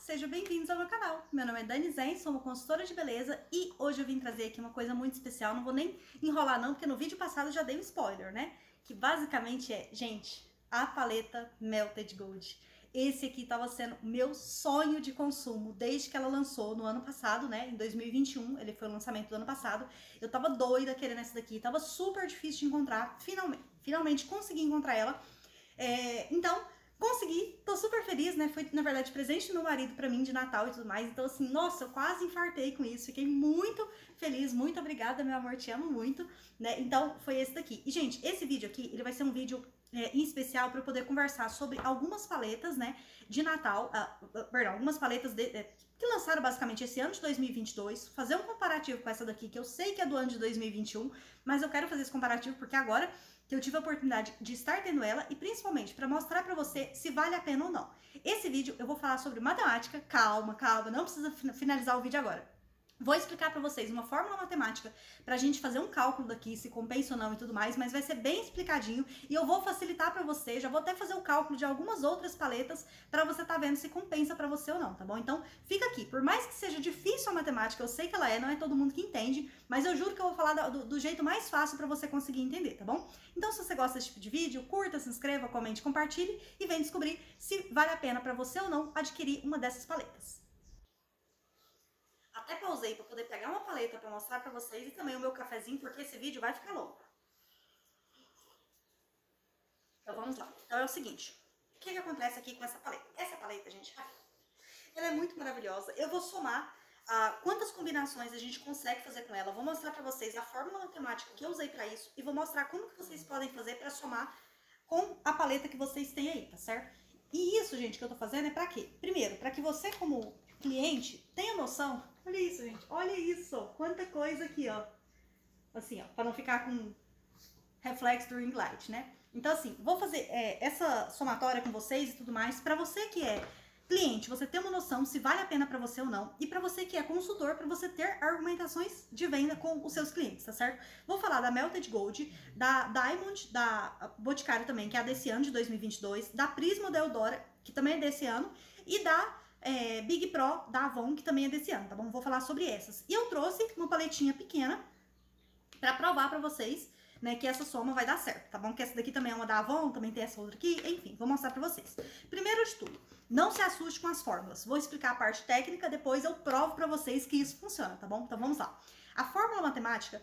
sejam bem-vindos ao meu canal. Meu nome é Dani Zen, sou uma consultora de beleza e hoje eu vim trazer aqui uma coisa muito especial. Não vou nem enrolar não, porque no vídeo passado eu já dei um spoiler, né? Que basicamente é, gente, a paleta Melted Gold. Esse aqui tava sendo meu sonho de consumo desde que ela lançou no ano passado, né? Em 2021, ele foi o lançamento do ano passado. Eu tava doida querendo essa daqui, tava super difícil de encontrar. Finalmente consegui encontrar ela. Então, consegui, tô super feliz, né? Foi, na verdade, presente do meu marido pra mim de Natal e tudo mais. Então, assim, nossa, eu quase infartei com isso. Fiquei muito feliz, muito obrigada, meu amor, te amo muito, né? Então, foi esse daqui. E, gente, esse vídeo aqui, ele vai ser um vídeo em especial para eu poder conversar sobre algumas paletas, né, de Natal, perdão, algumas paletas que lançaram basicamente esse ano de 2022, fazer um comparativo com essa daqui, que eu sei que é do ano de 2021, mas eu quero fazer esse comparativo porque agora que eu tive a oportunidade de estar tendo ela e principalmente para mostrar para você se vale a pena ou não. Esse vídeo eu vou falar sobre matemática, calma, não precisa finalizar o vídeo agora. Vou explicar para vocês uma fórmula matemática pra gente fazer um cálculo daqui, se compensa ou não e tudo mais, mas vai ser bem explicadinho e eu vou facilitar para você, já vou até fazer o cálculo de algumas outras paletas para você tá vendo se compensa para você ou não, tá bom? Então fica aqui, por mais que seja difícil a matemática, eu sei que ela não é todo mundo que entende, mas eu juro que eu vou falar do jeito mais fácil para você conseguir entender, tá bom? Então se você gosta desse tipo de vídeo, curta, se inscreva, comente, compartilhe e vem descobrir se vale a pena para você ou não adquirir uma dessas paletas. Até pausei para poder pegar uma paleta para mostrar para vocês e também o meu cafezinho, porque esse vídeo vai ficar longo. Então vamos lá. Então é o seguinte, o que acontece aqui com essa paleta? Essa paleta, gente, ela é muito maravilhosa. Eu vou somar quantas combinações a gente consegue fazer com ela. Vou mostrar para vocês a fórmula matemática que eu usei para isso e vou mostrar como que vocês podem fazer para somar com a paleta que vocês têm aí, tá certo? E isso, gente, que eu tô fazendo é para quê? Primeiro, para que você como cliente tenha noção. Olha isso, gente, olha isso, quanta coisa aqui, ó, assim, ó, para não ficar com reflexo do ring light, né? Então, assim, vou fazer essa somatória com vocês e tudo mais, para você que é cliente, você ter uma noção se vale a pena para você ou não, e para você que é consultor, para você ter argumentações de venda com os seus clientes, tá certo? Vou falar da Melted Gold, da Diamond, da Boticário também, que é a desse ano de 2022, da Prisma da Eudora, que também é desse ano, e da Big Pro da Avon, que também é desse ano, tá bom? Vou falar sobre essas. E eu trouxe uma paletinha pequena pra provar pra vocês, né, que essa soma vai dar certo, tá bom? Que essa daqui também é uma da Avon, também tem essa outra aqui, enfim, vou mostrar pra vocês. Primeiro de tudo, não se assuste com as fórmulas. Vou explicar a parte técnica, depois eu provo pra vocês que isso funciona, tá bom? Então vamos lá. A fórmula matemática,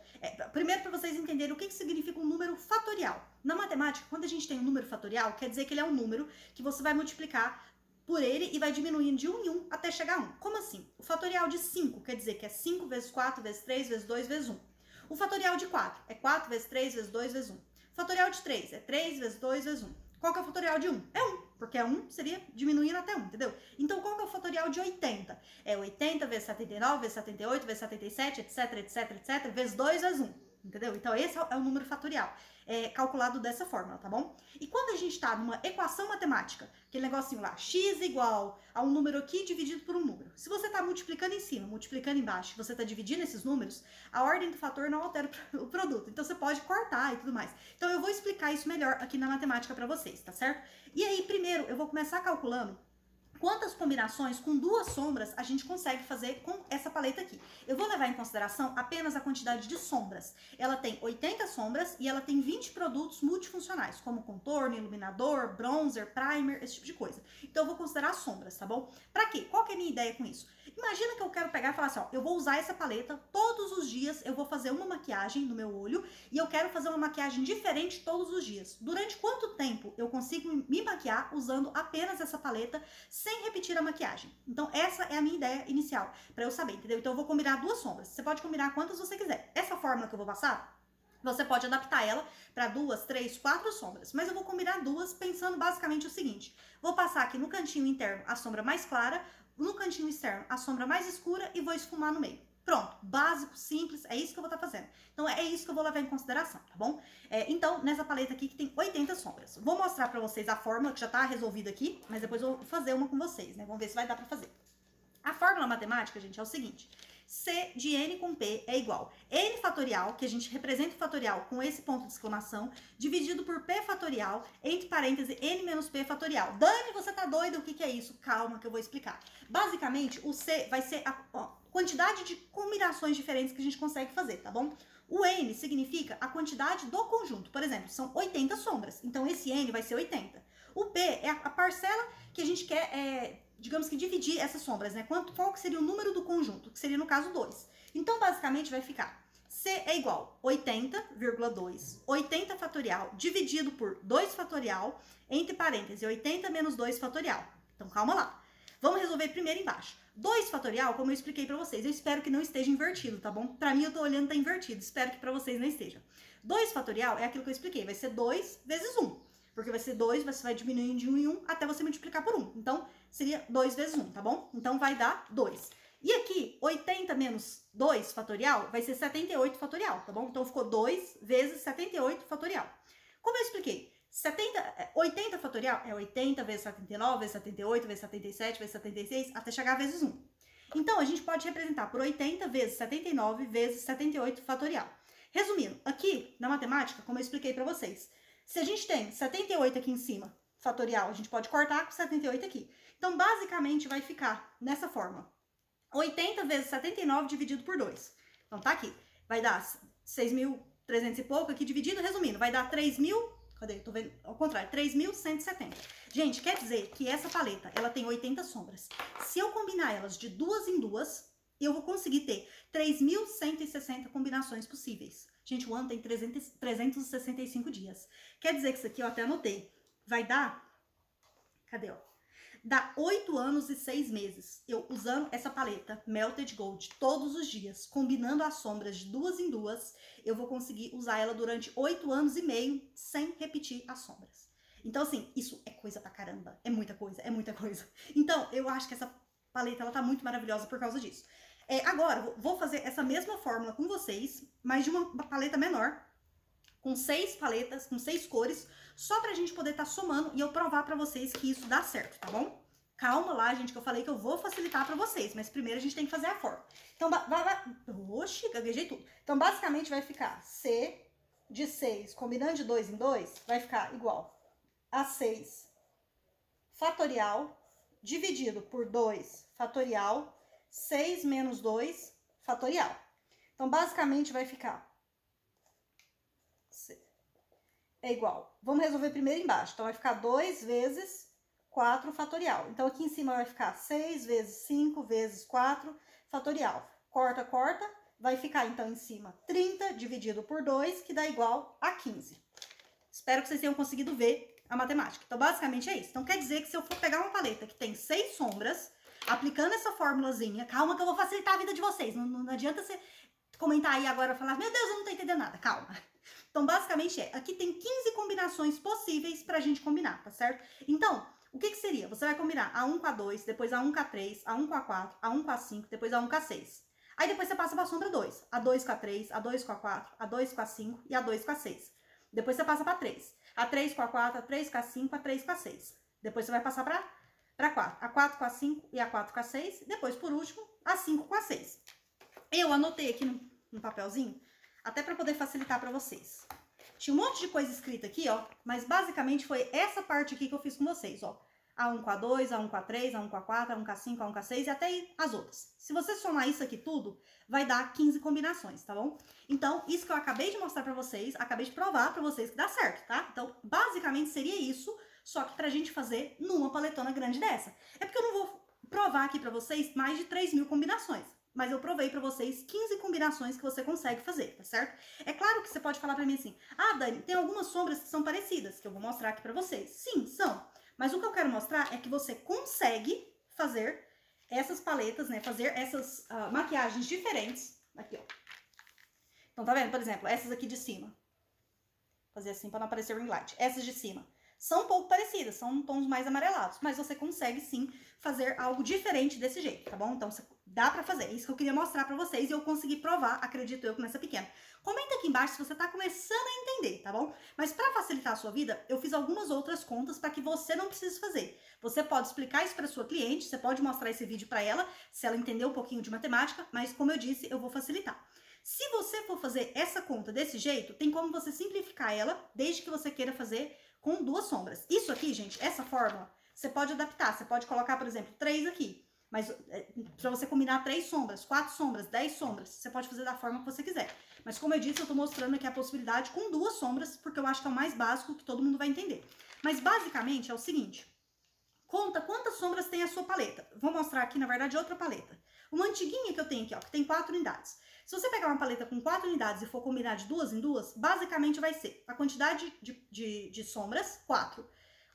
primeiro para vocês entenderem o que significa um número fatorial. Na matemática, quando a gente tem um número fatorial, quer dizer que ele é um número que você vai multiplicar por ele e vai diminuindo de 1 em 1 até chegar a 1. Como assim? O fatorial de 5 quer dizer que é 5 vezes 4 vezes 3 vezes 2 vezes 1. O fatorial de 4 é 4 vezes 3 vezes 2 vezes 1. O fatorial de 3 é 3 vezes 2 vezes 1. Qual que é o fatorial de 1? É 1, porque 1 seria diminuindo até 1, entendeu? Então, qual que é o fatorial de 80? É 80 vezes 79 vezes 78 vezes 77, etc, etc, etc, vezes 2 vezes 1. Entendeu? Então, esse é o número fatorial, calculado dessa fórmula, tá bom? E quando a gente tá numa equação matemática, aquele negocinho lá, x igual a um número aqui dividido por um número. Se você tá multiplicando em cima, multiplicando embaixo, você tá dividindo esses números, a ordem do fator não altera o produto. Então, você pode cortar e tudo mais. Então, eu vou explicar isso melhor aqui na matemática pra vocês, tá certo? E aí, primeiro, eu vou começar calculando quantas combinações com duas sombras a gente consegue fazer com essa paleta aqui. Eu vou levar em consideração apenas a quantidade de sombras. Ela tem 80 sombras e ela tem 20 produtos multifuncionais, como contorno, iluminador, bronzer, primer, esse tipo de coisa. Então eu vou considerar sombras, tá bom? Pra quê? Qual que é a minha ideia com isso? Imagina que eu quero pegar e falar assim, ó, eu vou usar essa paleta todos os dias, eu vou fazer uma maquiagem no meu olho e eu quero fazer uma maquiagem diferente todos os dias. Durante quanto tempo eu consigo me maquiar usando apenas essa paleta sem repetir a maquiagem? Então essa é a minha ideia inicial, pra eu saber, entendeu? Então eu vou combinar duas sombras. Você pode combinar quantas você quiser. Essa fórmula que eu vou passar, você pode adaptar ela para 2, 3, 4 sombras, mas eu vou combinar duas pensando basicamente o seguinte. Vou passar aqui no cantinho interno a sombra mais clara, no cantinho externo a sombra mais escura e vou esfumar no meio. Pronto, básico, simples, é isso que eu vou estar fazendo. Então é isso que eu vou levar em consideração, tá bom? Então, nessa paleta aqui que tem 80 sombras. Vou mostrar pra vocês a fórmula que já tá resolvida aqui, mas depois eu vou fazer uma com vocês, né? Vamos ver se vai dar pra fazer. A fórmula matemática, gente, é o seguinte. C de N com P é igual N fatorial, que a gente representa o fatorial com esse ponto de exclamação, dividido por P fatorial, entre parênteses, N menos P fatorial. Dani, você tá doida? O que é isso? Calma que eu vou explicar. Basicamente, o C vai ser a quantidade de combinações diferentes que a gente consegue fazer, tá bom? O N significa a quantidade do conjunto. Por exemplo, são 80 sombras, então esse N vai ser 80. O P é a parcela que a gente quer, digamos que dividir essas sombras, né? Qual que seria o número do conjunto? Que seria, no caso, 2. Então, basicamente, vai ficar C é igual 80,2, 80 fatorial, dividido por 2 fatorial, entre parênteses, 80 menos 2 fatorial. Então, calma lá. Vamos resolver primeiro embaixo. 2 fatorial, como eu expliquei pra vocês, eu espero que não esteja invertido, tá bom? Pra mim, eu tô olhando, tá invertido. Espero que pra vocês não esteja. 2 fatorial é aquilo que eu expliquei, vai ser 2 vezes 1. Porque vai ser 2, você vai diminuindo de 1 em 1 até você multiplicar por 1. Então, seria 2 vezes 1, tá bom? Então, vai dar 2. E aqui, 80 menos 2 fatorial vai ser 78 fatorial, tá bom? Então, ficou 2 vezes 78 fatorial. Como eu expliquei, 80 fatorial é 80 vezes 79, vezes 78, vezes 77, vezes 76, até chegar a vezes 1. Então, a gente pode representar por 80 vezes 79 vezes 78 fatorial. Resumindo, aqui na matemática, como eu expliquei pra vocês, se a gente tem 78 aqui em cima, fatorial, a gente pode cortar com 78 aqui. Então, basicamente, vai ficar nessa forma. 80 vezes 79 dividido por 2. Então, tá aqui. Vai dar 6.300 e pouco aqui dividido, resumindo, vai dar 3.000... Cadê? Tô vendo ao contrário, 3.170. Gente, quer dizer que essa paleta, ela tem 80 sombras. Se eu combinar elas de duas em duas, eu vou conseguir ter 3.160 combinações possíveis. Gente, o ano tem 365 dias. Quer dizer que isso aqui eu até anotei. Vai dar... Cadê, ó? Dá 8 anos e 6 meses. Eu usando essa paleta Melted Gold todos os dias, combinando as sombras de duas em duas, eu vou conseguir usar ela durante 8 anos e meio sem repetir as sombras. Então, assim, isso é coisa pra caramba. É muita coisa, é muita coisa. Então, eu acho que essa paleta, ela tá muito maravilhosa por causa disso. Agora, vou fazer essa mesma fórmula com vocês, mas de uma paleta menor, com 6 paletas, com 6 cores, só pra gente poder estar somando e eu provar pra vocês que isso dá certo, tá bom? Calma lá, gente, que eu falei que eu vou facilitar pra vocês, mas primeiro a gente tem que fazer a fórmula. Então, oxi, gaguejei tudo. Então, basicamente, vai ficar C de 6, combinando de 2 em 2, vai ficar igual a 6 fatorial, dividido por 2 fatorial, 6 menos 2 fatorial. Então, basicamente, vai ficar... é igual. Vamos resolver primeiro embaixo. Então, vai ficar 2 vezes 4 fatorial. Então, aqui em cima vai ficar 6 vezes 5 vezes 4 fatorial. Corta, corta. Vai ficar, então, em cima 30 dividido por 2, que dá igual a 15. Espero que vocês tenham conseguido ver a matemática. Então, basicamente é isso. Então, quer dizer que se eu for pegar uma paleta que tem 6 sombras, aplicando essa formulazinha... Calma que eu vou facilitar a vida de vocês. Não adianta você comentar aí agora e falar, meu Deus, eu não tô entendendo nada. Calma. Então, basicamente aqui tem 15 combinações possíveis pra gente combinar, tá certo? Então, o que seria? Você vai combinar A1 com A2, depois A1 com A3, A1 com A4, A1 com A5, depois A1 com A6. Aí depois você passa pra sombra 2, A2 com A3, A2 com A4, A2 com A5 e A2 com A6. Depois você passa pra 3, A3 com A4, A3 com A5, A3 com A6. Depois você vai passar pra 4, A4 com A5 e A4 com A6. Depois, por último, A5 com A6. Eu anotei aqui no papelzinho, até para poder facilitar para vocês. Tinha um monte de coisa escrita aqui, ó, mas basicamente foi essa parte aqui que eu fiz com vocês, ó. A1 com A2, A1 com A3, A1 com A4, A1 com A5, A1 com A6 e até aí as outras. Se você somar isso aqui tudo, vai dar 15 combinações, tá bom? Então, isso que eu acabei de mostrar pra vocês, acabei de provar pra vocês que dá certo, tá? Então, basicamente seria isso, só que pra gente fazer numa paletona grande dessa. É porque eu não vou provar aqui pra vocês mais de 3.000 combinações. Mas eu provei pra vocês 15 combinações que você consegue fazer, tá certo? É claro que você pode falar pra mim assim, ah, Dani, tem algumas sombras que são parecidas, que eu vou mostrar aqui pra vocês. Sim, são. Mas o que eu quero mostrar é que você consegue fazer essas paletas, né? Fazer essas maquiagens diferentes. Aqui, ó. Então, tá vendo? Por exemplo, essas aqui de cima. Vou fazer assim pra não aparecer ring light. Essas de cima são um pouco parecidas, são tons mais amarelados. Mas você consegue, sim, fazer algo diferente desse jeito, tá bom? Então, você Dá pra fazer, é isso que eu queria mostrar pra vocês e eu consegui provar, acredito eu, com essa pequena. Comenta aqui embaixo se você tá começando a entender, tá bom? Mas pra facilitar a sua vida, eu fiz algumas outras contas pra que você não precise fazer. Você pode explicar isso pra sua cliente, você pode mostrar esse vídeo pra ela, se ela entender um pouquinho de matemática, mas como eu disse, eu vou facilitar. Se você for fazer essa conta desse jeito, tem como você simplificar ela, desde que você queira fazer com 2 sombras. Isso aqui, gente, essa fórmula, você pode adaptar, você pode colocar, por exemplo, 3 aqui. Mas para você combinar 3 sombras, 4 sombras, 10 sombras, você pode fazer da forma que você quiser. Mas como eu disse, eu tô mostrando aqui a possibilidade com 2 sombras, porque eu acho que é o mais básico que todo mundo vai entender. Mas basicamente é o seguinte, conta quantas sombras tem a sua paleta. Vou mostrar aqui, na verdade, outra paleta. Uma antiguinha que eu tenho aqui, ó, que tem 4 unidades. Se você pegar uma paleta com 4 unidades e for combinar de 2 em 2, basicamente vai ser a quantidade de sombras, 4.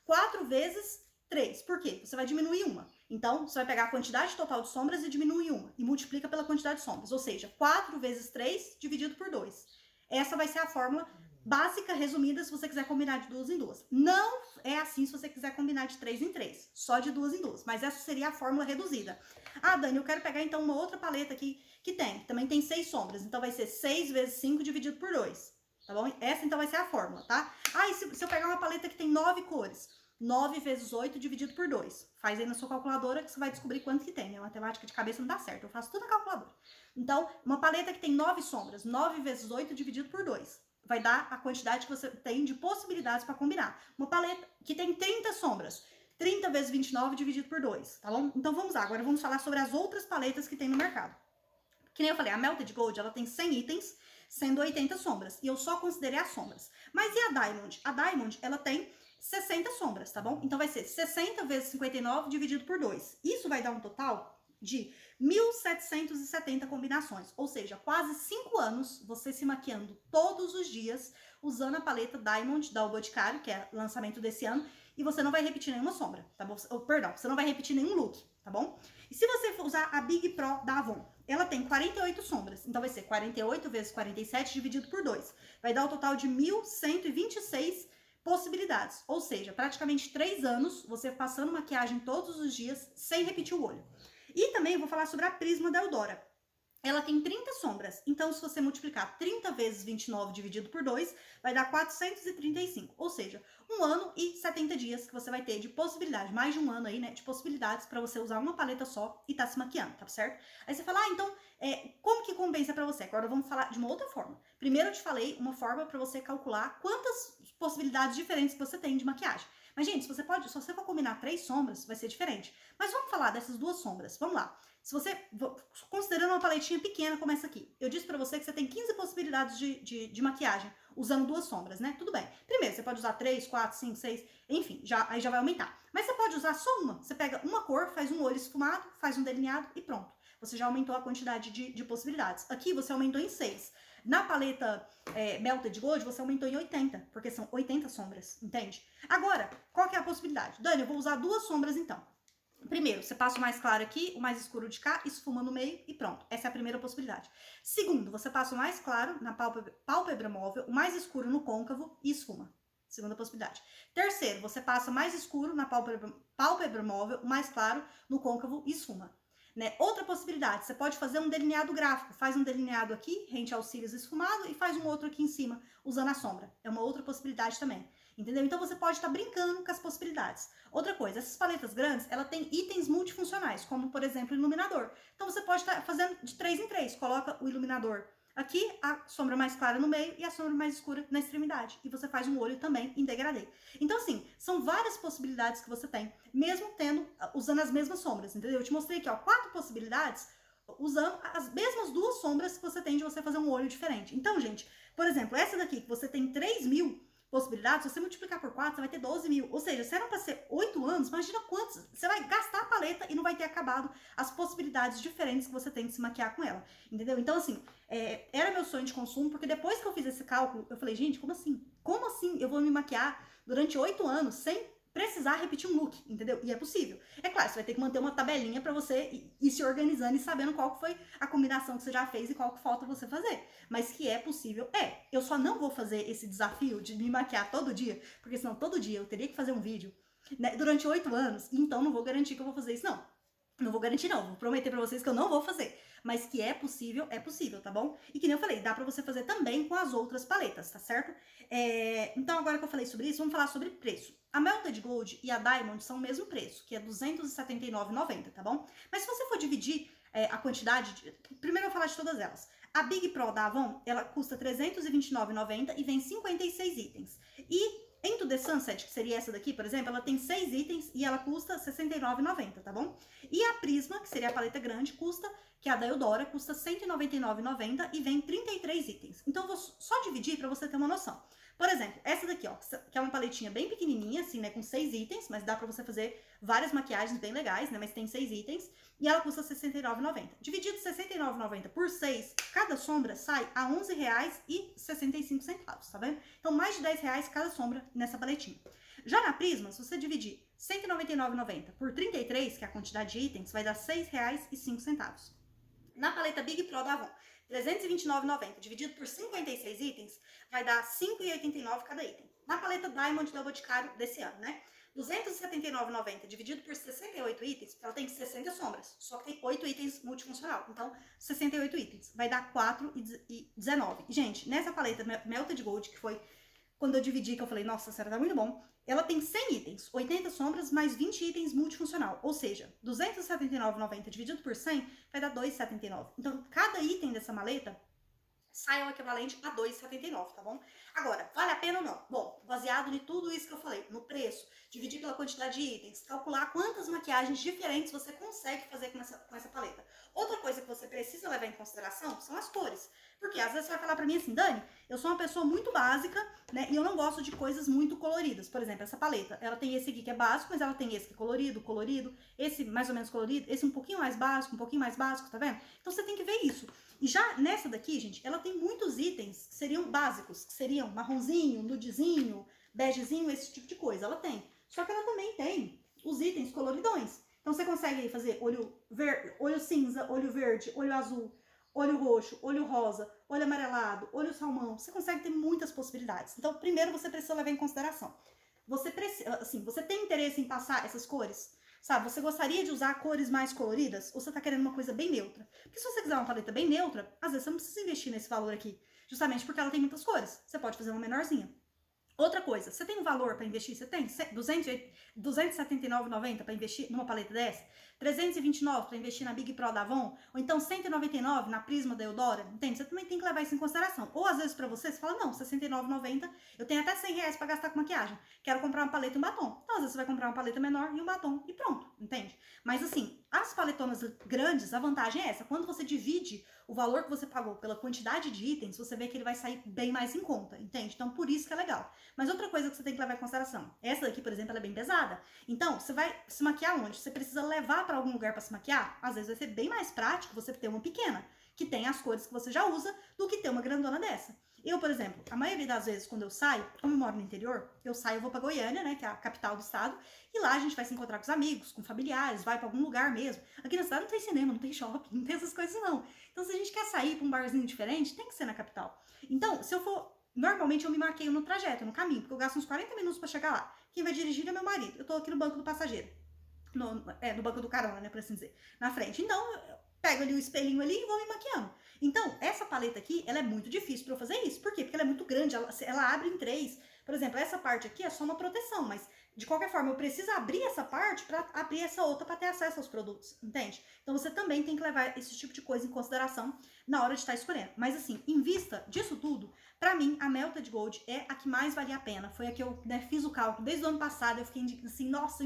4 vezes 3. Por quê? Você vai diminuir uma. Então, você vai pegar a quantidade total de sombras e diminuir uma. E multiplica pela quantidade de sombras. Ou seja, 4 vezes 3 dividido por 2. Essa vai ser a fórmula básica, resumida, se você quiser combinar de 2 em 2. Não é assim se você quiser combinar de 3 em 3. Só de 2 em 2. Mas essa seria a fórmula reduzida. Ah, Dani, eu quero pegar então uma outra paleta aqui que também tem 6 sombras. Então, vai ser 6 vezes 5 dividido por 2. Tá bom? Essa então vai ser a fórmula, tá? Ah, e se eu pegar uma paleta que tem 9 cores? 9 vezes 8 dividido por 2. Faz aí na sua calculadora que você vai descobrir quanto que tem. Minha matemática de cabeça não dá certo, eu faço tudo na calculadora. Então, uma paleta que tem 9 sombras, 9 vezes 8 dividido por 2. Vai dar a quantidade que você tem de possibilidades para combinar. Uma paleta que tem 30 sombras, 30 vezes 29 dividido por 2, tá bom? Então vamos lá, agora vamos falar sobre as outras paletas que tem no mercado. Que nem eu falei, a Melted Gold, ela tem 100 itens, sendo 80 sombras. E eu só considerei as sombras. Mas e a Diamond? A Diamond, ela tem 60 sombras, tá bom? Então vai ser 60 vezes 59 dividido por 2. Isso vai dar um total de 1.770 combinações. Ou seja, quase 5 anos você se maquiando todos os dias usando a paleta Diamond da O Boticário, que é o lançamento desse ano, e você não vai repetir nenhuma sombra, tá bom? Perdão, você não vai repetir nenhum look, tá bom? E se você for usar a Big Pro da Avon, ela tem 48 sombras, então vai ser 48 vezes 47 dividido por 2. Vai dar o total de 1.126 possibilidades, ou seja, praticamente 3 anos você passando maquiagem todos os dias sem repetir o olho. E também eu vou falar sobre a Prisma da Eudora. Ela tem 30 sombras, então se você multiplicar 30 vezes 29 dividido por 2, vai dar 435, ou seja, 1 ano e 70 dias que você vai ter de possibilidade, mais de 1 ano aí, né, de possibilidades para você usar uma paleta só e tá se maquiando, tá certo? Aí você fala, ah, então, como que compensa para você? Agora vamos falar de uma outra forma. Primeiro eu te falei uma forma para você calcular quantas possibilidades diferentes que você tem de maquiagem. Mas, gente, se você for combinar 3 sombras, vai ser diferente. Mas vamos falar dessas 2 sombras, vamos lá. Se você, considerando uma paletinha pequena como essa aqui, eu disse pra você que você tem 15 possibilidades de maquiagem, usando 2 sombras, né? Tudo bem. Primeiro, você pode usar 3, 4, 5, 6, enfim, aí já vai aumentar. Mas você pode usar só uma. Você pega uma cor, faz um olho esfumado, faz um delineado e pronto. Você já aumentou a quantidade de possibilidades. Aqui você aumentou em 6. Na paleta Melted Gold, você aumentou em 80, porque são 80 sombras, entende? Agora, qual que é a possibilidade? Dani, eu vou usar 2 sombras então. Primeiro, você passa o mais claro aqui, o mais escuro de cá, esfuma no meio e pronto. Essa é a primeira possibilidade. Segundo, você passa o mais claro na pálpebra móvel, o mais escuro no côncavo e esfuma. Segunda possibilidade. Terceiro, você passa mais escuro na pálpebra móvel, o mais claro no côncavo e esfuma. Né? Outra possibilidade, você pode fazer um delineado gráfico. Faz um delineado aqui, rente aos cílios esfumado, e faz um outro aqui em cima, usando a sombra. É uma outra possibilidade também. Entendeu? Então você pode estar brincando com as possibilidades. Outra coisa, essas paletas grandes, ela tem itens multifuncionais, como por exemplo o iluminador. Então você pode estar fazendo de 3 em 3, coloca o iluminador aqui, a sombra mais clara no meio e a sombra mais escura na extremidade. E você faz um olho também em degradê. Então assim, são várias possibilidades que você tem, mesmo usando as mesmas sombras, entendeu? Eu te mostrei aqui, ó, 4 possibilidades usando as mesmas 2 sombras que você tem de você fazer um olho diferente. Então, gente, por exemplo, essa daqui, que você tem 3.000 possibilidades, se você multiplicar por 4, você vai ter 12.000. Ou seja, se era para ser 8 anos, imagina quantos. Você vai gastar a paleta e não vai ter acabado as possibilidades diferentes que você tem de se maquiar com ela. Entendeu? Então, assim, era meu sonho de consumo, porque depois que eu fiz esse cálculo, eu falei, gente, como assim? Como assim eu vou me maquiar durante 8 anos sem precisar repetir um look, entendeu? E é possível. É claro, você vai ter que manter uma tabelinha pra você ir se organizando e sabendo qual que foi a combinação que você já fez e qual que falta você fazer. Mas que é possível, Eu só não vou fazer esse desafio de me maquiar todo dia, porque senão todo dia eu teria que fazer um vídeo, né, durante 8 anos, então não vou garantir que eu vou fazer isso, não. Não vou garantir não, vou prometer pra vocês que eu não vou fazer. Mas que é possível, tá bom? E que nem eu falei, dá pra você fazer também com as outras paletas, tá certo? Então agora que eu falei sobre isso, vamos falar sobre preço. A Melted Gold e a Diamond são o mesmo preço, que é R$ 279,90, tá bom? Mas se você for dividir a quantidade, primeiro eu vou falar de todas elas. A Big Pro da Avon, ela custa R$ 329,90 e vem 56 itens. E Into the Sunset, que seria essa daqui, por exemplo, ela tem 6 itens e ela custa R$ 69,90, tá bom? E a Prisma, que seria a paleta grande, que é a da Eudora, custa R$ 199,90 e vem 33 itens. Então, eu vou só dividir pra você ter uma noção. Por exemplo, essa daqui, ó, que é uma paletinha bem pequenininha, assim, né, com 6 itens, mas dá pra você fazer várias maquiagens bem legais, né, mas tem 6 itens, e ela custa R$ 69,90. Dividido R$ 69,90 por 6, cada sombra sai a R$ 11,65, tá vendo? Então, mais de R$ 10 cada sombra nessa paletinha. Já na Prisma, se você dividir R$ 199,90 por 33, que é a quantidade de itens, vai dar R$ 6,05. Na paleta Big Pro da Avon, R$ 329,90 dividido por 56 itens, vai dar R$ 5,89 cada item. Na paleta Diamond da Boticário desse ano, né? R$ 279,90 dividido por 68 itens, porque ela tem 60 sombras, só que tem 8 itens multifuncional. Então, 68 itens, vai dar R$ 4,19. Gente, nessa paleta Melted Gold, que foi quando eu dividi, que eu falei, nossa, sério, tá muito bom. Ela tem 100 itens, 80 sombras, mais 20 itens multifuncional. Ou seja, R$ 279,90 dividido por 100 vai dar R$ 2,79. Então, cada item dessa maleta sai o equivalente a R$ 2,79, tá bom? Agora, vale a pena ou não? Bom, baseado em tudo isso que eu falei, no preço, dividir pela quantidade de itens, calcular quantas maquiagens diferentes você consegue fazer com essa paleta. Outra coisa que você precisa levar em consideração são as cores. Porque às vezes você vai falar pra mim assim, Dani, eu sou uma pessoa muito básica, né, e eu não gosto de coisas muito coloridas. Por exemplo, essa paleta, ela tem esse aqui que é básico, mas ela tem esse que é colorido, esse mais ou menos colorido, esse um pouquinho mais básico, tá vendo? Então você tem que ver isso. E já nessa daqui, gente, ela tem muitos itens que seriam básicos, que seriam marronzinho, nudezinho, begezinho, esse tipo de coisa. Ela tem. Só que ela também tem os itens coloridões. Então você consegue aí fazer olho cinza, olho verde, olho azul, olho roxo, olho rosa, olho amarelado, olho salmão. Você consegue ter muitas possibilidades. Então, primeiro você precisa levar em consideração. Você tem interesse em passar essas cores? Sabe, você gostaria de usar cores mais coloridas? Ou você tá querendo uma coisa bem neutra? Porque se você quiser uma paleta bem neutra, às vezes você não precisa investir nesse valor aqui. Justamente porque ela tem muitas cores. Você pode fazer uma menorzinha. Outra coisa, você tem um valor para investir? Você tem R$ 279,90 para investir numa paleta dessa? R$ 329 para investir na Big Pro da Avon? Ou então R$ 199 na Prisma da Eudora? Entende? Você também tem que levar isso em consideração. Ou às vezes para você fala, não, R$ 69,90, eu tenho até R$ 100 para gastar com maquiagem. Quero comprar uma paleta e um batom. Então às vezes você vai comprar uma paleta menor e um batom e pronto, entende? Mas assim, as paletonas grandes, a vantagem é essa. Quando você divide o valor que você pagou pela quantidade de itens, você vê que ele vai sair bem mais em conta, entende? Então, por isso que é legal. Mas outra coisa que você tem que levar em consideração, essa daqui, por exemplo, ela é bem pesada. Então, você vai se maquiar onde? Você precisa levar para algum lugar para se maquiar? Às vezes vai ser bem mais prático você ter uma pequena, que tem as cores que você já usa, do que ter uma grandona dessa. Eu, por exemplo, a maioria das vezes quando eu saio, como eu moro no interior, eu vou pra Goiânia, né, que é a capital do estado, e lá a gente vai se encontrar com os amigos, com familiares, vai pra algum lugar mesmo. Aqui na cidade não tem cinema, não tem shopping, não tem essas coisas não. Então se a gente quer sair pra um barzinho diferente, tem que ser na capital. Então, se eu for, normalmente eu me maqueio no trajeto, no caminho, porque eu gasto uns 40 minutos pra chegar lá. Quem vai dirigir é meu marido, eu tô aqui no banco do passageiro. No banco do carona, né, por assim dizer, na frente. Então, eu pego ali o espelhinho ali e vou me maquiando. Então, essa paleta aqui, ela é muito difícil pra eu fazer isso. Por quê? Porque ela é muito grande, ela abre em 3. Por exemplo, essa parte aqui é só uma proteção, mas de qualquer forma, eu preciso abrir essa parte pra abrir essa outra pra ter acesso aos produtos, entende? Então, você também tem que levar esse tipo de coisa em consideração na hora de estar escolhendo. Mas assim, em vista disso tudo, pra mim, a Melted Gold é a que mais valia a pena. Foi a que eu, né, fiz o cálculo. Desde o ano passado, eu fiquei assim, nossa,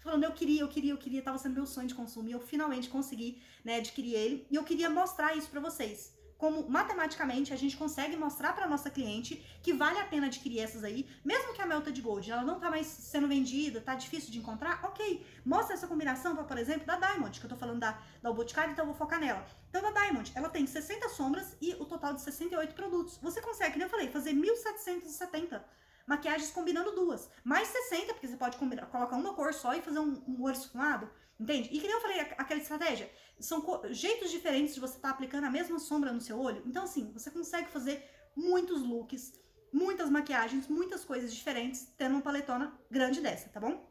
falando, eu queria, tava sendo meu sonho de consumo, e eu finalmente consegui, né, adquirir ele, e eu queria mostrar isso pra vocês. Como matematicamente a gente consegue mostrar para nossa cliente que vale a pena adquirir essas aí, mesmo que a Melted Gold ela não tá mais sendo vendida, tá difícil de encontrar, ok, mostra essa combinação, por exemplo, da Diamond, que eu tô falando da Boticário, então eu vou focar nela. Então a Diamond, ela tem 60 sombras e o total de 68 produtos. Você consegue, como eu falei, fazer 1.770 maquiagens combinando duas, mais 60, porque você pode colocar uma cor só e fazer um olho esfumado, entende? E que nem eu falei, aquela estratégia, são jeitos diferentes de você estar aplicando a mesma sombra no seu olho. Então, assim, você consegue fazer muitos looks, muitas maquiagens, muitas coisas diferentes, tendo uma paletona grande dessa, tá bom?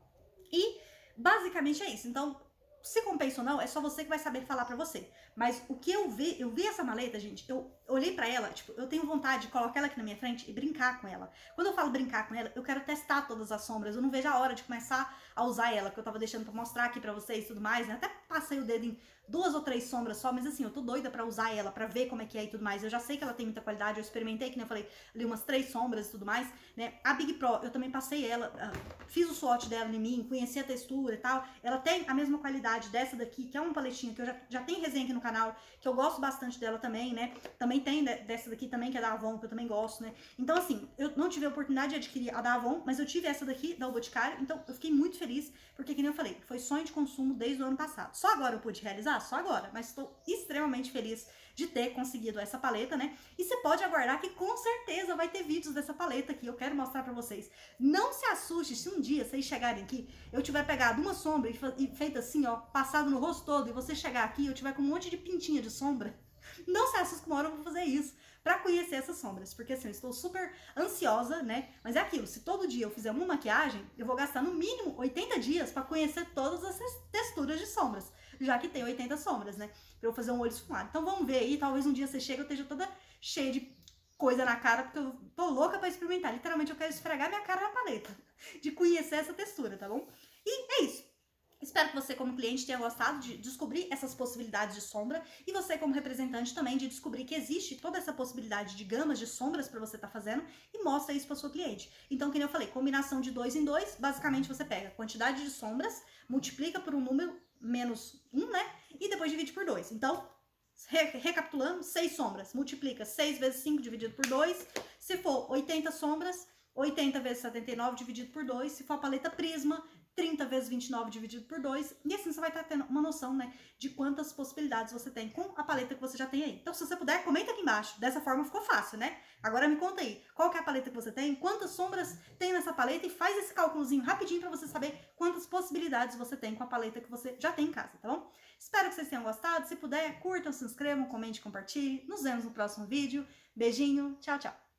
E, basicamente, é isso. Então, Se compensa ou não, é só você que vai saber falar pra você. Mas o que eu vi essa maleta, gente, eu olhei pra ela, tipo, eu tenho vontade de colocar ela aqui na minha frente e brincar com ela. Quando eu falo brincar com ela, eu quero testar todas as sombras, eu não vejo a hora de começar a usar ela, que eu tava deixando pra mostrar aqui pra vocês e tudo mais, né? Até passei o dedo em 2 ou 3 sombras só, mas assim, eu tô doida pra usar ela, pra ver como é que é e tudo mais. Eu já sei que ela tem muita qualidade, eu experimentei, que nem eu falei, ali umas 3 sombras e tudo mais, né? A Big Pro, eu também passei ela, fiz o swatch dela em mim, conheci a textura e tal. Ela tem a mesma qualidade dessa daqui, que é uma paletinha que eu já tenho resenha aqui no canal, que eu gosto bastante dela também, né? Também tem dessa daqui também, que é da Avon, que eu também gosto, né? Então, assim, eu não tive a oportunidade de adquirir a da Avon, mas eu tive essa daqui, da O Boticário, então eu fiquei muito feliz, porque, que nem eu falei, foi sonho de consumo desde o ano passado. Só agora eu pude realizar? Só agora, mas estou extremamente feliz de ter conseguido essa paleta, né? E você pode aguardar que com certeza vai ter vídeos dessa paleta aqui, eu quero mostrar pra vocês. Não se assuste se um dia vocês chegarem aqui, eu tiver pegado uma sombra e feito assim, ó, passado no rosto todo, e você chegar aqui e eu tiver com um monte de pintinha de sombra, não se assuste que uma hora eu vou fazer isso, pra conhecer essas sombras, porque assim, eu estou super ansiosa, né? Mas é aquilo, se todo dia eu fizer uma maquiagem, eu vou gastar no mínimo 80 dias pra conhecer todas essas texturas de sombras, já que tem 80 sombras, né? Pra eu fazer um olho esfumado. Então vamos ver aí, talvez um dia você chegue e eu esteja toda cheia de coisa na cara, porque eu tô louca pra experimentar. Literalmente eu quero esfregar minha cara na paleta, de conhecer essa textura, tá bom? E é isso. Espero que você, como cliente, tenha gostado de descobrir essas possibilidades de sombra e você, como representante, também de descobrir que existe toda essa possibilidade de gamas de sombras para você estar fazendo e mostra isso para sua cliente. Então, como eu falei, combinação de 2 em 2, basicamente você pega a quantidade de sombras, multiplica por um número menos 1, né? E depois divide por 2. Então, recapitulando, 6 sombras, multiplica 6 vezes 5 dividido por 2. Se for 80 sombras, 80 vezes 79 dividido por 2. Se for a paleta Prisma, 30 vezes 29 dividido por 2, e assim você vai estar tendo uma noção, né, de quantas possibilidades você tem com a paleta que você já tem aí. Então, se você puder, comenta aqui embaixo. Dessa forma ficou fácil, né? Agora me conta aí, qual que é a paleta que você tem, quantas sombras tem nessa paleta e faz esse cálculozinho rapidinho pra você saber quantas possibilidades você tem com a paleta que você já tem em casa, tá bom? Espero que vocês tenham gostado. Se puder, curtam, se inscrevam, comente, compartilhe. Nos vemos no próximo vídeo. Beijinho, tchau, tchau!